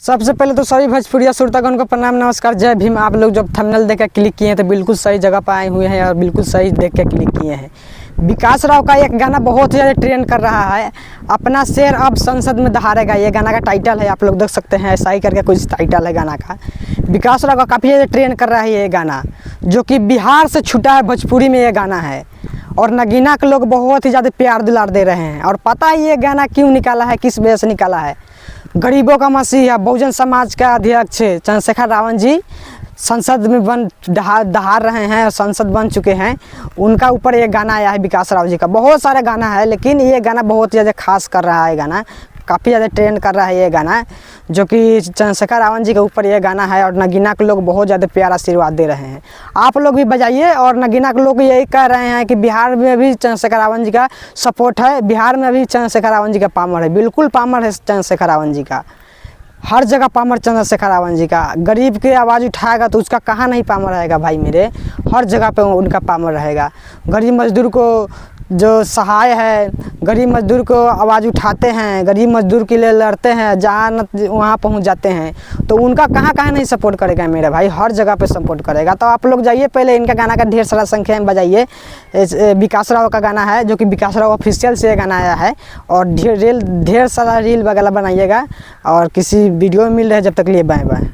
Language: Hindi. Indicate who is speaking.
Speaker 1: सबसे पहले तो सभी भोजपुरिया श्रोतागण को प्रणाम नमस्कार जय भीम। आप लोग जब थंबनेल देख के क्लिक किए हैं तो बिल्कुल सही जगह पर आए हुए हैं और बिल्कुल सही देख के क्लिक किए हैं। विकास राव का एक गाना बहुत ज़्यादा ट्रेंड कर रहा है, अपना शेर अब संसद में दहाड़ेगा। ये गाना का टाइटल है, आप लोग देख सकते हैं, ऐसा ही करके कुछ टाइटल है गाना का। विकास राव का काफ़ी ज़्यादा ट्रेंड कर रहा है ये गाना, जो कि बिहार से छुटा है, भोजपुरी में ये गाना है और नगीना के लोग बहुत ही ज़्यादा प्यार दुलार दे रहे हैं। और पता है ये गाना क्यों निकाला है, किस वजह से निकाला है? गरीबों का मसीहा बहुजन समाज का अध्यक्ष चंद्रशेखर रावण जी संसद में दहाड़ रहे हैं और संसद बन चुके हैं। उनका ऊपर ये गाना आया है विकास राव जी का। बहुत सारे गाना है लेकिन ये गाना बहुत ज़्यादा खास कर रहा है, गाना काफ़ी ज़्यादा ट्रेंड कर रहा है ये गाना, जो कि चंद्रशेखर रावण जी के ऊपर ये गाना है और नगीना के लोग बहुत ज़्यादा प्यार आशीर्वाद दे रहे हैं। आप लोग भी बजाइए और नगीना के लोग यही कह रहे हैं कि बिहार में भी चंद्रशेखर रावण जी का सपोर्ट है, बिहार में भी चंद्रशेखर रावण जी का पावर है, बिल्कुल पावर है चंद्रशेखर रावण जी का, हर जगह पावर चंद्रशेखर रावण जी का। गरीब की आवाज़ उठाएगा तो उसका कहाँ नहीं पावर रहेगा भाई मेरे, हर जगह पे उनका पावर रहेगा। गरीब मजदूर को जो सहाय है, गरीब मजदूर को आवाज़ उठाते हैं, गरीब मजदूर के लिए लड़ते हैं, जहाँ न वहाँ पहुँच जाते हैं, तो उनका कहाँ नहीं सपोर्ट करेगा मेरे भाई, हर जगह पे सपोर्ट करेगा। तो आप लोग जाइए पहले इनका गाना का ढेर सारा संख्या में बजाइए। विकास राव का गाना है, जो कि विकास राव ऑफिशियल से गाना आया है, और ढेर सारा रील वगैरह बनाइएगा और किसी वीडियो में मिल रहे जब तक लिए बाय बाय।